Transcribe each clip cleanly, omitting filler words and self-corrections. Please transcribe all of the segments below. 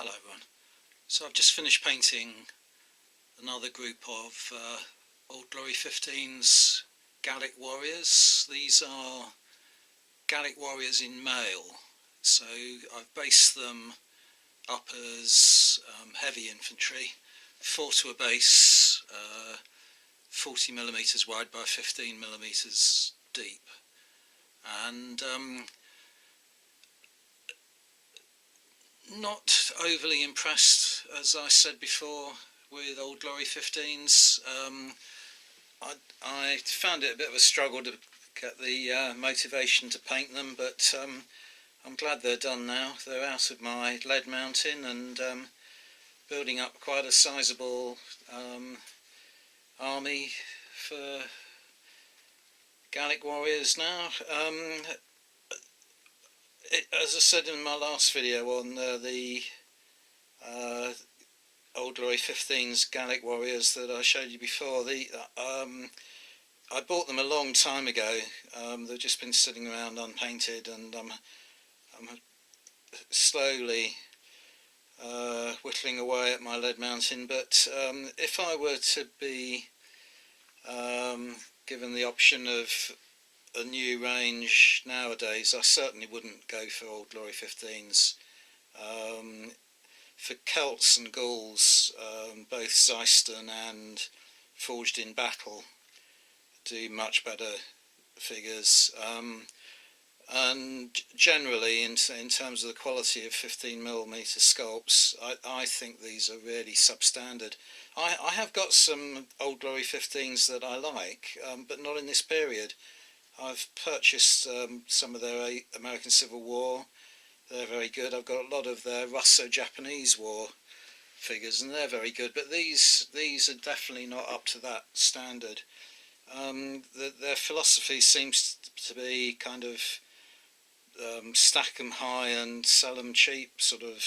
Hello everyone. So I've just finished painting another group of Old Glory 15's Gallic warriors. These are Gallic warriors in mail. So I've based them up as heavy infantry, 4 to a base, 40mm wide by 15mm deep. And not overly impressed, as I said before, with Old Glory 15s. I found it a bit of a struggle to get the motivation to paint them, but I'm glad they're done now. They're out of my lead mountain and building up quite a sizable army for Gallic warriors now. As I said in my last video on the Old Glory 15's Gallic warriors that I showed you before, I bought them a long time ago. They've just been sitting around unpainted, and I'm slowly whittling away at my lead mountain. But if I were to be given the option of a new range nowadays, I certainly wouldn't go for Old Glory 15s. For Celts and Gauls, both Zeiston and Forged in Battle do much better figures, and generally in terms of the quality of 15mm sculpts, I think these are really substandard. I have got some Old Glory 15s that I like, but not in this period. I've purchased some of their American Civil War. They're very good. I've got a lot of their Russo-Japanese War figures, and they're very good, but these are definitely not up to that standard. Their philosophy seems to be kind of stack 'em high and sell 'em cheap sort of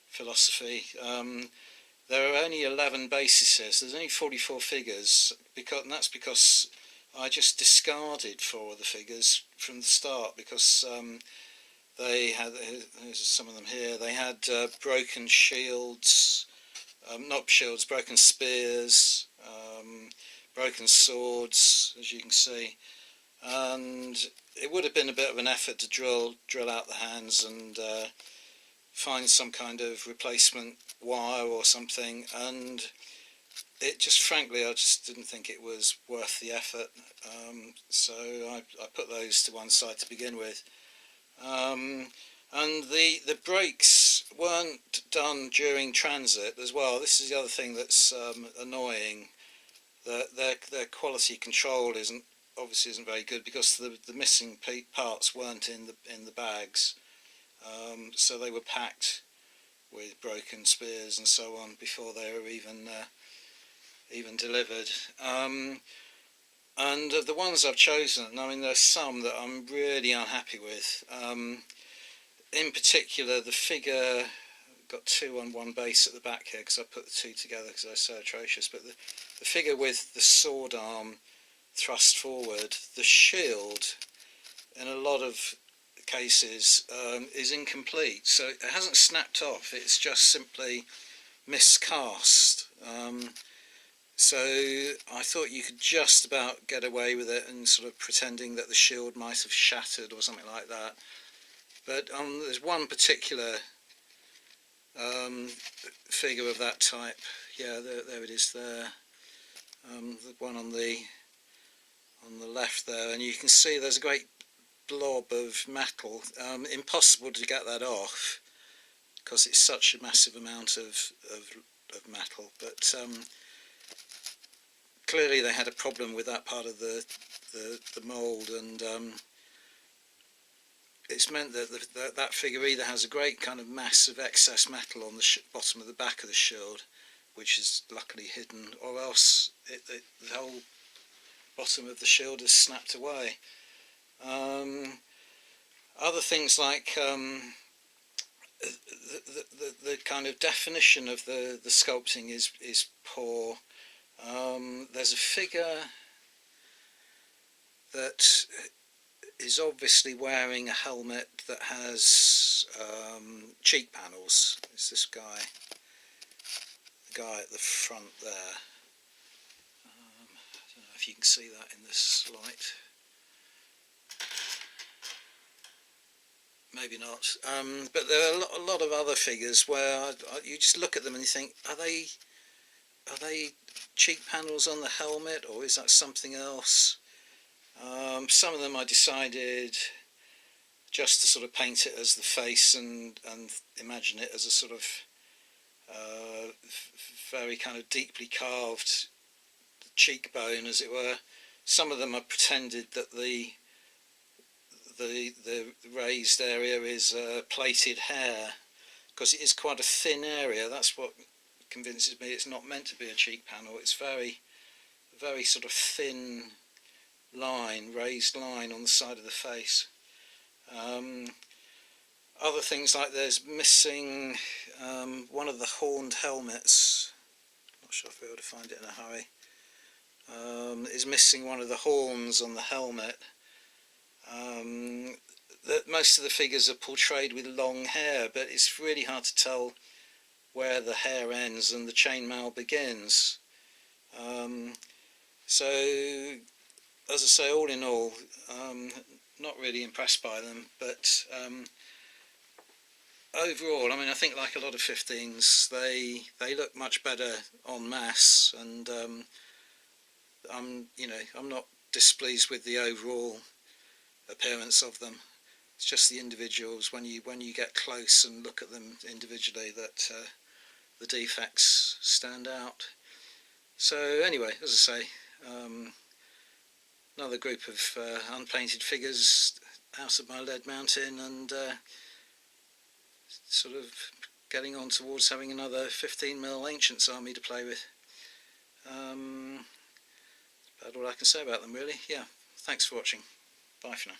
philosophy. There are only 11 bases here, so there's only 44 figures, and that's because I just discarded 4 of the figures from the start, because they had, there's some of them here, they had broken shields, not shields, broken spears, broken swords, as you can see, and it would have been a bit of an effort to drill out the hands and find some kind of replacement wire or something, and it just, frankly, I just didn't think it was worth the effort, so I put those to one side to begin with. And the brakes weren't done during transit as well. This is the other thing that's annoying. Their quality control obviously isn't very good, because the missing parts weren't in the bags, so they were packed with broken spears and so on before they were even delivered. And of the ones I've chosen, I mean, there's some that I'm really unhappy with. In particular, the figure, I've got 2 on one base at the back here because I put the 2 together because they're so atrocious, but the figure with the sword arm thrust forward, the shield in a lot of cases is incomplete, so it hasn't snapped off, it's just simply miscast. So I thought you could just about get away with it and sort of pretending that the shield might have shattered or something like that. But there's one particular figure of that type. Yeah, there it is there. The one on the left there, and you can see there's a great blob of metal. Impossible to get that off because it's such a massive amount of metal. But clearly they had a problem with that part of the mould, and it's meant that that figure either has a great kind of mass of excess metal on the bottom of the back of the shield, which is luckily hidden, or else the whole bottom of the shield is snapped away. Other things like the kind of definition of the sculpting is poor. There's a figure that is obviously wearing a helmet that has cheek panels. It's this guy, the guy at the front there. I don't know if you can see that in this light. Maybe not. But there are a lot of other figures where you just look at them and you think, are they cheek panels on the helmet, or is that something else? Some of them I decided just to sort of paint it as the face and imagine it as a sort of very kind of deeply carved cheekbone, as it were. Some of them I pretended that the raised area is plaited hair, because it is quite a thin area. That's what convinces me it's not meant to be a cheek panel. It's very sort of thin line, raised line on the side of the face. Other things, like there's missing one of the horned helmets. Not sure if I'll be able to find it in a hurry. Is missing one of the horns on the helmet. That most of the figures are portrayed with long hair, but it's really hard to tell where the hair ends and the chainmail begins. So, as I say, all in all, not really impressed by them, but overall, I mean, I think like a lot of 15s, they look much better en masse, and I'm not displeased with the overall appearance of them. It's just the individuals, when you get close and look at them individually, that the defects stand out. So anyway, as I say, another group of unpainted figures out of my lead mountain, and sort of getting on towards having another 15mm Ancients army to play with. About all I can say about them, really. Yeah, thanks for watching. Bye for now.